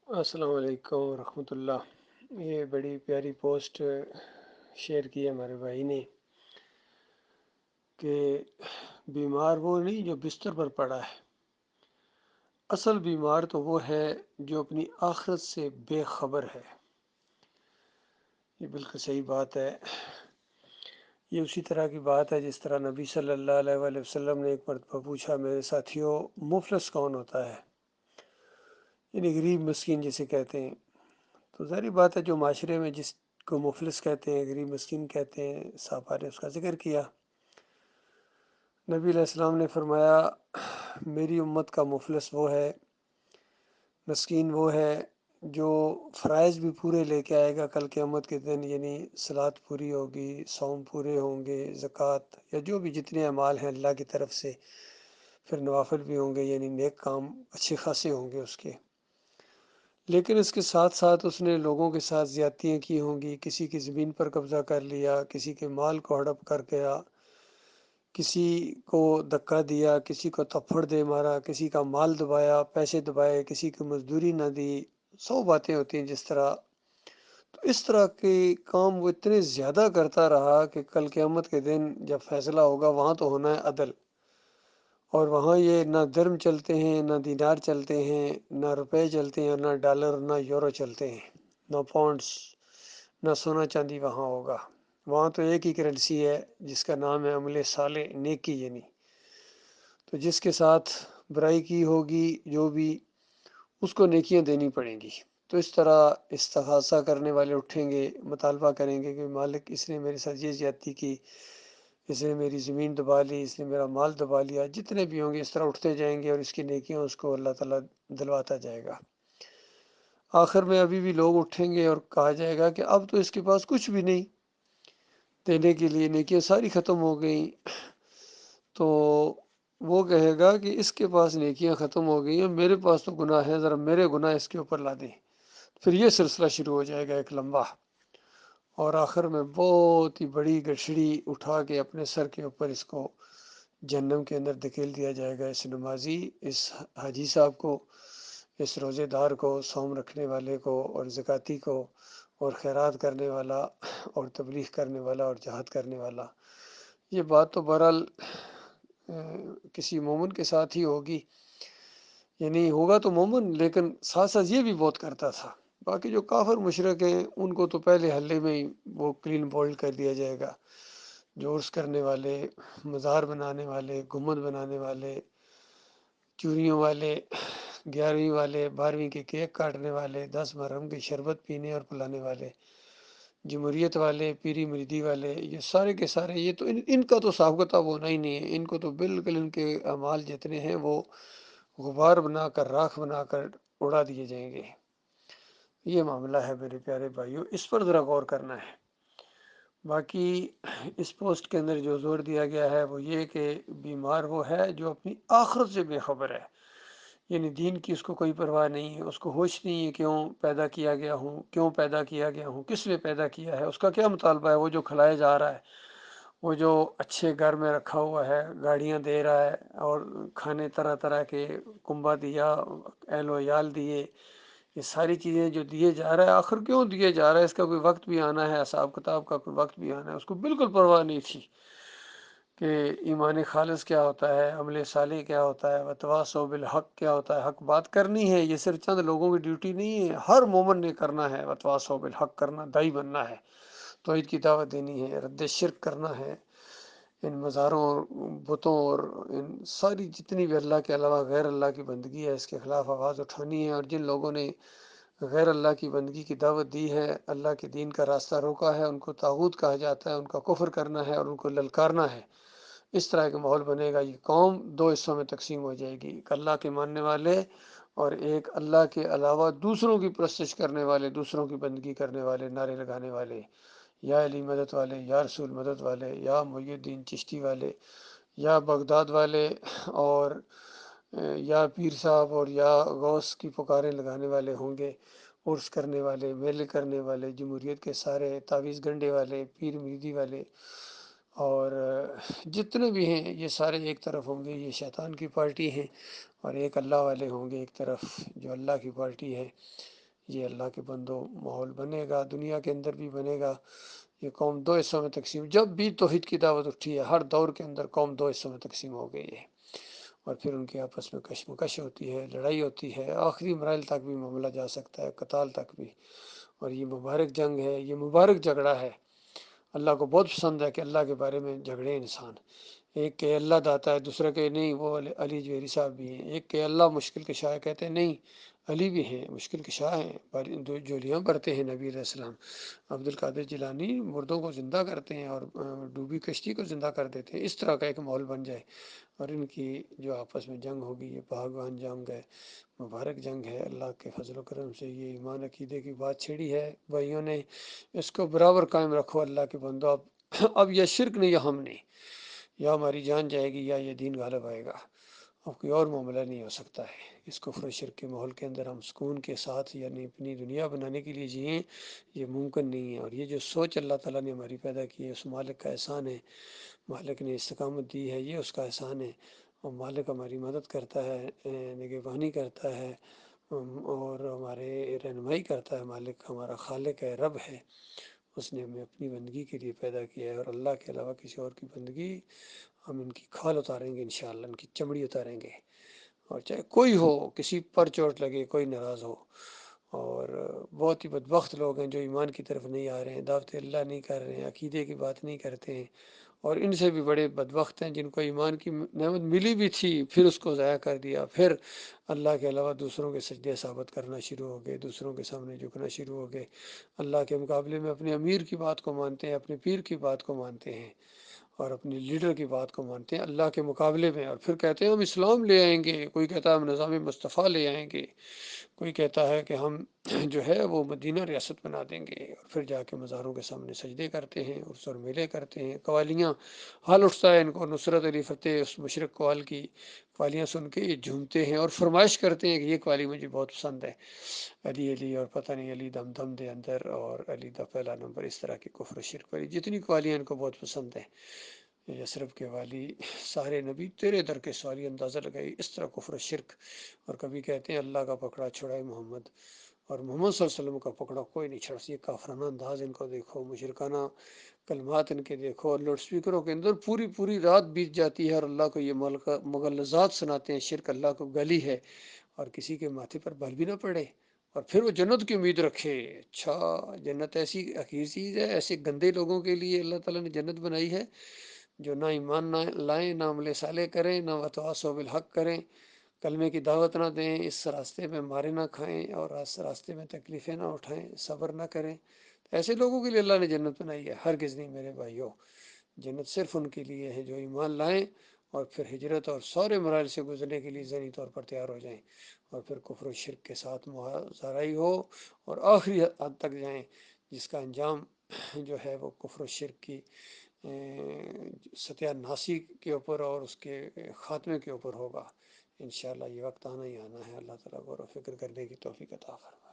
السلام علیکم ورحمۃ اللہ۔ یہ بڑی پیاری پوسٹ شیئر کی ہے ہمارے بھائی نے کہ بیمار وہ نہیں جو بستر پر پڑا ہے، اصل بیمار تو وہ ہے جو اپنی آخرت سے بے خبر ہے۔ یہ بالکل صحیح بات ہے۔ یہ اسی طرح کی بات ہے جس طرح نبی صلی اللہ علیہ وآلہ وسلم نے ایک مرتبہ پوچھا، میرے ساتھیوں مفلس کون ہوتا ہے؟ یعنی غریب مسکین جسے کہتے ہیں۔ تو ظاہری بات ہے جو معاشرے میں جس کو مفلس کہتے ہیں، غریب مسکین کہتے ہیں، صحابہ نے اس کا ذکر کیا۔ نبی علیہ السلام نے فرمایا میری امت کا مفلس وہ ہے، مسکین وہ ہے جو فرائض بھی پورے لے کے آئے گا کل قیامت کے دن، یعنی صلاۃ پوری ہوگی، صوم پورے ہوں گے، زکوٰۃ یا جو بھی جتنے اعمال ہیں اللہ کی طرف سے، پھر نوافل بھی ہوں گے، یعنی نیک کام اچھے خاصے ہوں گے اس کے۔ لیکن اس کے ساتھ ساتھ اس نے لوگوں کے ساتھ زیادتیاں کی ہوں گی، کسی کی زمین پر قبضہ کر لیا، کسی کے مال کو ہڑپ کر گیا، کسی کو دھکا دیا، کسی کو تھپڑ دے مارا، کسی کا مال دبایا، پیسے دبائے، کسی کی مزدوری نہ دی، 100 باتیں ہوتی ہیں جس طرح۔ تو اس طرح کے کام وہ اتنے زیادہ کرتا رہا کہ کل قیامت کے دن جب فیصلہ ہوگا وہاں تو ہونا ہے عدل، اور وہاں یہ نہ درم چلتے ہیں، نہ دینار چلتے ہیں، نہ روپے چلتے ہیں، نہ ڈالر، نہ یورو چلتے ہیں، نہ پاؤنڈس، نہ سونا چاندی وہاں ہوگا۔ وہاں تو ایک ہی کرنسی ہے جس کا نام ہے عمل صالح، نیکی، یعنی تو جس کے ساتھ برائی کی ہوگی جو بھی، اس کو نیکیاں دینی پڑیں گی۔ تو اس طرح استغاثہ کرنے والے اٹھیں گے، مطالبہ کریں گے کہ مالک اس نے میرے ساتھ یہ زیادتی کی، اس نے میری زمین دبا لی، اس نے میرا مال دبا لیا، جتنے بھی ہوں گے اس طرح اٹھتے جائیں گے اور اس کی نیکیاں اس کو اللہ تعالیٰ دلواتا جائے گا۔ آخر میں ابھی بھی لوگ اٹھیں گے اور کہا جائے گا کہ اب تو اس کے پاس کچھ بھی نہیں دینے کے لیے، نیکیاں ساری ختم ہو گئیں۔ تو وہ کہے گا کہ اس کے پاس نیکیاں ختم ہو گئی ہیں، میرے پاس تو گناہ ہے، ذرا میرے گناہ اس کے اوپر لا دیں۔ پھر یہ سلسلہ شروع ہو جائے گا ایک لمبا، اور آخر میں بہت ہی بڑی گٹھڑی اٹھا کے اپنے سر کے اوپر اس کو جہنم کے اندر دھکیل دیا جائے گا۔ اس نمازی، اس حاجی صاحب کو، اس روزے دار کو، صوم رکھنے والے کو، اور زکاتی کو، اور خیرات کرنے والا، اور تبلیغ کرنے والا، اور جہاد کرنے والا۔ یہ بات تو بہرحال کسی مومن کے ساتھ ہی ہوگی، یعنی ہوگا تو مومن، لیکن ساتھ ساتھ یہ بھی بہت کرتا تھا۔ باقی جو کافر مشرک ہیں ان کو تو پہلے حلے میں ہی وہ کلین بولڈ کر دیا جائے گا۔ جو عرس کرنے والے، مزار بنانے والے، گنبد بنانے والے، چوریوں والے، 11ویں والے، 12ویں کے کیک کاٹنے والے، 10 محرم کی شربت پینے اور پلانے والے، جمہوریت والے، پیری مریدی والے، یہ سارے کے سارے، یہ تو ان کا تو صاحب کتاب ہونا ہی نہیں ہے۔ ان کو تو بالکل ان کے اعمال جتنے ہیں وہ غبار بنا کر، راکھ بنا کر اڑا دیے جائیں گے۔ یہ معاملہ ہے میرے پیارے بھائیوں، اس پر ذرا غور کرنا ہے۔ باقی اس پوسٹ کے اندر جو زور دیا گیا ہے وہ یہ کہ بیمار وہ ہے جو اپنی آخرت سے بے خبر ہے، یعنی دین کی اس کو کوئی پرواہ نہیں ہے، اس کو ہوش نہیں ہے کیوں پیدا کیا گیا ہوں، کیوں پیدا کیا گیا ہوں، کس لیے پیدا کیا ہے، اس کا کیا مطالبہ ہے۔ وہ جو کھلایا جا رہا ہے، وہ جو اچھے گھر میں رکھا ہوا ہے، گاڑیاں دے رہا ہے، اور کھانے طرح طرح کے، کنبا دیا، اہل و عیال دیے، یہ ساری چیزیں جو دیے جا رہا ہے، آخر کیوں دیے جا رہا ہے؟ اس کا کوئی وقت بھی آنا ہے، حساب کتاب کا کوئی وقت بھی آنا ہے۔ اس کو بالکل پرواہ نہیں تھی کہ ایمان خالص کیا ہوتا ہے، عمل صالح کیا ہوتا ہے، وتواصوا بالحق کیا ہوتا ہے۔ حق بات کرنی ہے، یہ صرف چند لوگوں کی ڈیوٹی نہیں ہے، ہر مومن نے کرنا ہے۔ وتواصوا بالحق کرنا، دائی بننا ہے، توحید کی دعوت دینی ہے، رد شرک کرنا ہے، ان مزاروں اور بتوں اور ان ساری جتنی بھی اللہ کے علاوہ غیر اللہ کی بندگی ہے، اس کے خلاف آواز اٹھانی ہے۔ اور جن لوگوں نے غیر اللہ کی بندگی کی دعوت دی ہے، اللہ کے دین کا راستہ روکا ہے، ان کو طاغوت کہا جاتا ہے، ان کا کفر کرنا ہے اور ان کو للکارنا ہے۔ اس طرح کا ماحول بنے گا۔ یہ قوم 2 حصوں میں تقسیم ہو جائے گی، ایک اللہ کے ماننے والے، اور ایک اللہ کے علاوہ دوسروں کی پرستش کرنے والے، دوسروں کی بندگی کرنے والے، نعرے لگانے والے، یا علی مدد والے، یا رسول مدد والے، یا محی الدین چشتی والے، یا بغداد والے، اور یا پیر صاحب اور یا غوث کی پکاریں لگانے والے ہوں گے، عرس کرنے والے، میلے کرنے والے، جمہوریت کے سارے تعویذ گنڈے والے، پیر مریدی والے، اور جتنے بھی ہیں یہ سارے ایک طرف ہوں گے، یہ شیطان کی پارٹی ہیں، اور ایک اللہ والے ہوں گے ایک طرف جو اللہ کی پارٹی ہے۔ یہ اللہ کے بندوں ماحول بنے گا، دنیا کے اندر بھی بنے گا۔ یہ قوم دو حصوں میں تقسیم، جب بھی توحید کی دعوت اٹھی ہے ہر دور کے اندر قوم دو حصوں میں تقسیم ہو گئی ہے، اور پھر ان کے آپس میں کشمکش ہوتی ہے، لڑائی ہوتی ہے، آخری مراحل تک بھی معاملہ جا سکتا ہے، قتال تک بھی۔ اور یہ مبارک جنگ ہے، یہ مبارک جھگڑا ہے۔ اللہ کو بہت پسند ہے کہ اللہ کے بارے میں جھگڑے انسان، ایک کہ اللہ داتا ہے، دوسرا کہ نہیں وہ علی جوہری صاحب بھی ہیں، ایک کہ اللہ مشکل کشا ہے، کہتے ہیں نہیں علی بھی ہیں مشکل کشا ہیں، جولیاں برتے ہیں نبی علیہ السلام۔ عبد القادر جیلانی مردوں کو زندہ کرتے ہیں اور ڈوبی کشتی کو زندہ کر دیتے ہیں۔ اس طرح کا ایک ماحول بن جائے، اور ان کی جو آپس میں جنگ ہوگی یہ بھاگوان جنگ ہے، مبارک جنگ ہے۔ اللہ کے فضل و کرم سے یہ ایمان عقیدے کی بات چھیڑی ہے بھائیوں نے، اس کو برابر قائم رکھو اللہ کے بندو۔ اب یہ شرک نہیں، یا ہم نہیں، یا ہماری جان جائے گی یا یہ دین غالب آئے گا، اب کوئی اور معاملہ نہیں ہو سکتا ہے۔ اس کفر و شرک کے ماحول کے اندر ہم سکون کے ساتھ یعنی اپنی دنیا بنانے کے لیے جئیں، یہ ممکن نہیں ہے۔ اور یہ جو سوچ اللہ تعالیٰ نے ہماری پیدا کی ہے، اس مالک کا احسان ہے، مالک نے استقامت دی ہے، یہ اس کا احسان ہے۔ اور مالک ہماری مدد کرتا ہے، نگہبانی کرتا ہے، اور ہمارے رہنمائی کرتا ہے۔ مالک ہمارا خالق ہے، رب ہے، اس نے ہمیں اپنی بندگی کے لیے پیدا کیا ہے، اور اللہ کے علاوہ کسی اور کی بندگی ہم ان کی کھال اتاریں گے انشاءاللہ، ان کی چمڑی اتاریں گے، اور چاہے کوئی ہو، کسی پر چوٹ لگے، کوئی ناراض ہو۔ اور بہت ہی بدبخت لوگ ہیں جو ایمان کی طرف نہیں آ رہے ہیں، دعوت اللہ نہیں کر رہے ہیں، عقیدے کی بات نہیں کرتے ہیں، اور ان سے بھی بڑے بدبخت ہیں جن کو ایمان کی نعمت ملی بھی تھی پھر اس کو ضائع کر دیا، پھر اللہ کے علاوہ دوسروں کے سجدے ثابت کرنا شروع ہو گئے، دوسروں کے سامنے جھکنا شروع ہو گئے، اللہ کے مقابلے میں اپنے امیر کی بات کو مانتے ہیں، اپنے پیر کی بات کو مانتے ہیں، اور اپنے لیڈر کی بات کو مانتے ہیں اللہ کے مقابلے میں، اور پھر کہتے ہیں ہم اسلام لے آئیں گے، کوئی کہتا ہے ہم نظام مصطفیٰ لے آئیں گے، کوئی کہتا ہے کہ ہم جو ہے وہ مدینہ ریاست بنا دیں گے، اور پھر جا کے مزاروں کے سامنے سجدے کرتے ہیں، عرس اور میلے کرتے ہیں، قوالیاں حال اٹھتا ہے ان کو، نصرت علی فتح اس مشرق قوال کی قوالیاں سن کے یہ جھومتے ہیں اور فرمائش کرتے ہیں کہ یہ قوالی مجھے بہت پسند ہے، علی علی اور پتہ نہیں علی دم دم دے اندر اور علی دا پہلا نمبر، اس طرح کی کفر و شرک والی جتنی قوالیاں ان کو بہت پسند ہیں۔ یسرف کے والی سارے نبی تیرے در کے سوالی، اندازہ لگائی اس طرح کفر و شرک۔ اور کبھی کہتے ہیں اللہ کا پکڑا چھڑائے محمد، اور محمد صلی اللہ علیہ وسلم کا پکڑا کوئی نہیں چھڑ سکتا۔ یہ کافرانہ انداز ان کو دیکھو، مشرکانہ کلمات ان کے دیکھو، اور لاؤڈ اسپیکروں کے اندر پوری پوری رات بیت جاتی ہے اور اللہ کو یہ مغلظات سناتے ہیں، شرک اللہ کو گلی ہے، اور کسی کے ماتھے پر بل بھی نہ پڑے، اور پھر وہ جنت کی امید رکھے۔ اچھا، جنت ایسی حقیر چیز ہے، ایسے گندے لوگوں کے لیے اللہ تعالیٰ نے جنت بنائی ہے جو نہ ایمان نہ لائیں، نہ عمل صالح کریں، نہ وتواصوا بالحق کریں، کلمے کی دعوت نہ دیں، اس راستے میں مارے نہ کھائیں، اور اس راستے میں تکلیفیں نہ اٹھائیں، صبر نہ کریں۔ ایسے لوگوں کے لیے اللہ نے جنت بنائی ہے، ہرگز نہیں میرے بھائیوں۔ جنت صرف ان کے لیے ہے جو ایمان لائیں، اور پھر ہجرت اور سارے مراحل سے گزرنے کے لیے ذہنی طور پر تیار ہو جائیں، اور پھر کفر و شرک کے ساتھ محاذرائی ہو، اور آخری حد تک جائیں جس کا انجام جو ہے وہ کفر و شرک کی ستیہ ناسی کے اوپر اور اس کے خاتمے کے اوپر ہوگا۔ انشاءاللہ یہ وقت آنا ہی آنا ہے۔ اللہ تعالیٰ غور و فکر کرنے کی توفیق عطا فرمائے۔